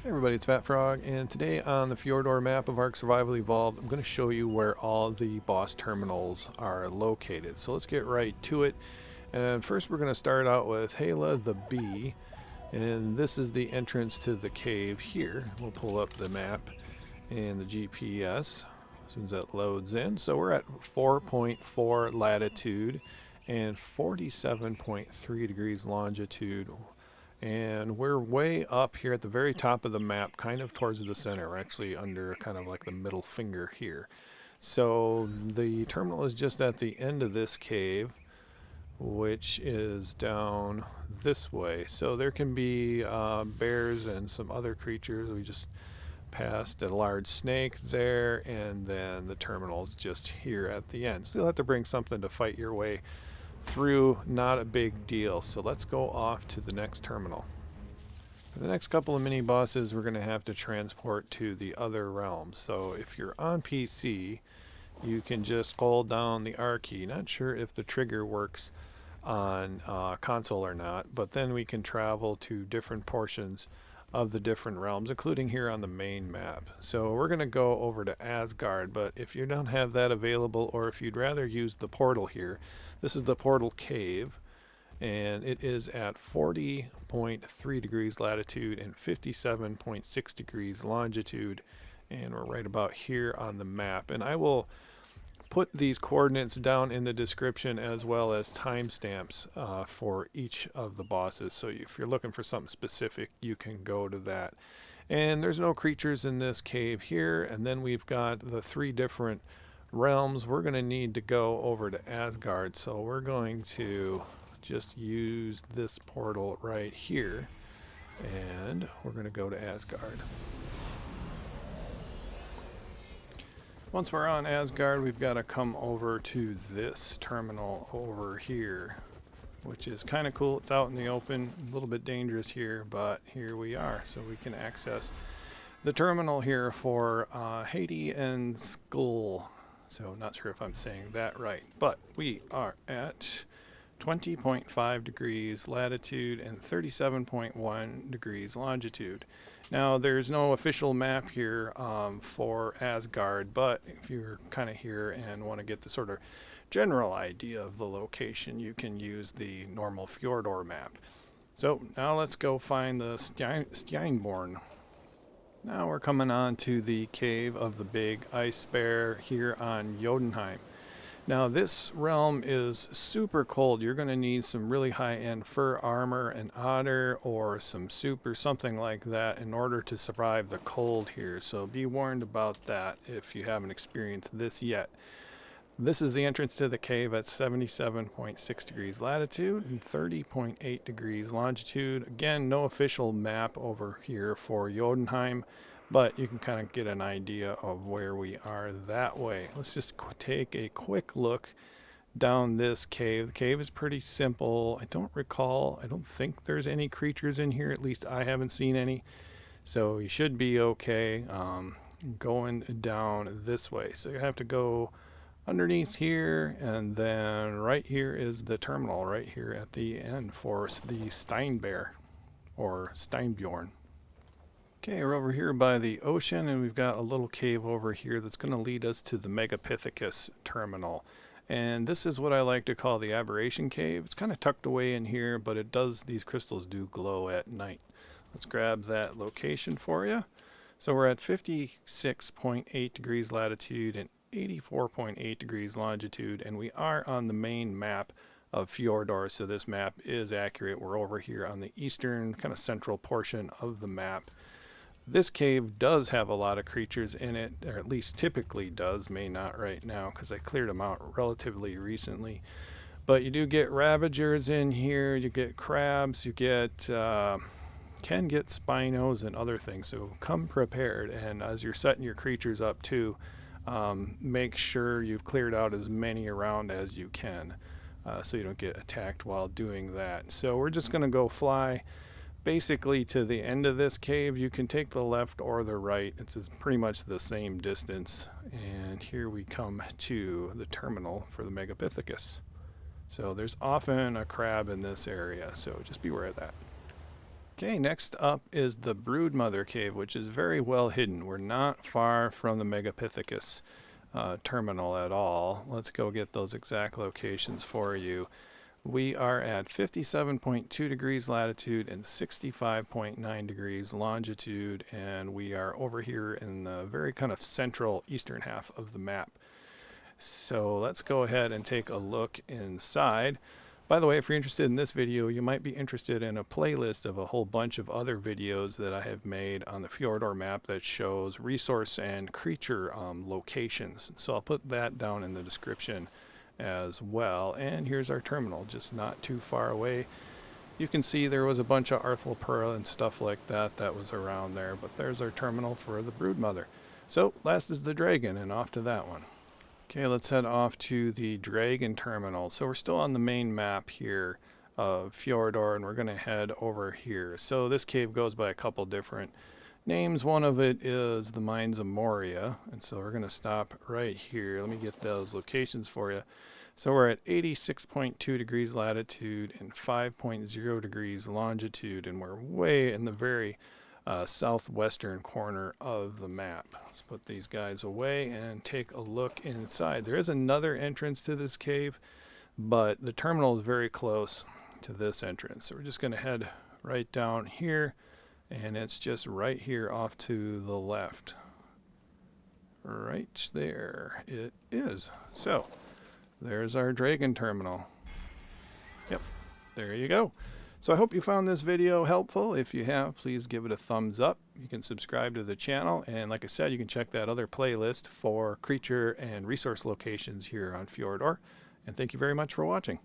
Hey everybody, it's Fat Frog, and today on the Fjordur map of Ark Survival Evolved, I'm going to show you where all the boss terminals are located. So let's get right to it. And first we're going to start out with Beyla the Bee, and this is the entrance to the cave here. We'll pull up the map and the GPS as soon as that loads in. So we're at 4.4 latitude and 47.3 degrees longitude. And we're way up here at the very top of the map, kind of towards the center. We're actually under kind of like the middle finger here. So the terminal is just at the end of this cave, which is down this way. So there can be bears and some other creatures. We just passed a large snake there, and then the terminal is just here at the end. So you'll have to bring something to fight your way through, not a big deal. So let's go off to the next terminal. For the next couple of mini bosses, we're going to have to transport to the other realms. So if you're on PC, you can just hold down the R key. Not sure if the trigger works on console or not, but then we can travel to different portions of the different realms, including here on the main map. So we're going to go over to Asgard, but if you don't have that available, or if you'd rather use the portal here, this is the portal cave, and it is at 40.3 degrees latitude and 57.6 degrees longitude, and we're right about here on the map. And I will put these coordinates down in the description, as well as timestamps for each of the bosses. So if you're looking for something specific, you can go to that. And there's no creatures in this cave here. And then we've got the three different realms. We're going to need to go over to Asgard. So we're going to just use this portal right here. And we're going to go to Asgard. Once we're on Asgard, we've got to come over to this terminal over here, which is kind of cool. It's out in the open, a little bit dangerous here, but here we are. So we can access the terminal here for Hati and Skull. So not sure if I'm saying that right, but we are at 20.5 degrees latitude and 37.1 degrees longitude. Now there's no official map here for Asgard, but if you're kind of here and want to get the sort of general idea of the location, you can use the normal Fjordur map. So now let's go find the Steinbjorn. Now we're coming on to the cave of the big ice bear here on Jotunheim. Now this realm is super cold. You're going to need some really high-end fur armor, an otter, or some soup or something like that in order to survive the cold here. So be warned about that if you haven't experienced this yet. This is the entrance to the cave at 77.6 degrees latitude and 30.8 degrees longitude. Again, no official map over here for Jotunheim, but you can kind of get an idea of where we are that way. Let's just take a quick look down this cave. The cave is pretty simple. I don't think there's any creatures in here. At least I haven't seen any. So you should be okay going down this way. So you have to go underneath here, and then right here is the terminal right here at the end for the Steinbjorn or Steinbjorn. Okay, we're over here by the ocean, and we've got a little cave over here that's going to lead us to the Megapithicus terminal. And this is what I like to call the aberration cave. It's kind of tucked away in here, but these crystals do glow at night. Let's grab that location for you. So we're at 56.8 degrees latitude and 84.8 degrees longitude, and we are on the main map of Fjordur, so this map is accurate. We're over here on the eastern, kind of central portion of the map. This cave does have a lot of creatures in it, or at least typically does, may not right now because I cleared them out relatively recently. But you do get ravagers in here, you get crabs, you get can get spinos and other things, so come prepared. And as you're setting your creatures up too, make sure you've cleared out as many around as you can so you don't get attacked while doing that. So we're just going to go fly basically to the end of this cave. You can take the left or the right. It's pretty much the same distance. And here we come to the terminal for the Megapithicus. So there's often a crab in this area, so just beware of that. Okay, next up is the Broodmother cave, which is very well hidden. We're not far from the Megapithicus terminal at all. Let's go get those exact locations for you. We are at 57.2 degrees latitude and 65.9 degrees longitude, and we are over here in the very kind of central eastern half of the map. So let's go ahead and take a look inside. By the way, if you're interested in this video, you might be interested in a playlist of a whole bunch of other videos that I have made on the Fjordur map that shows resource and creature locations. So I'll put that down in the description as well. And here's our terminal, just not too far away. You can see there was a bunch of Arthropura and stuff like that that was around there, but there's our terminal for the Broodmother. So last is the dragon, and off to that one. Okay, let's head off to the Dragon Terminal. So we're still on the main map here of Fjordur, and we're going to head over here. So this cave goes by a couple different names. One of it is the Mines of Moria, and so we're going to stop right here. Let me get those locations for you. So we're at 86.2 degrees latitude and 5.0 degrees longitude, and we're way in the very southwestern corner of the map. Let's put these guys away and take a look inside. There is another entrance to this cave, but the terminal is very close to this entrance. So we're just going to head right down here, and it's just right here off to the left. Right there it is. So there's our Dragon Terminal. Yep, there you go. So I hope you found this video helpful. If you have, please give it a thumbs up. You can subscribe to the channel, and like I said, you can check that other playlist for creature and resource locations here on Fjordur. And thank you very much for watching.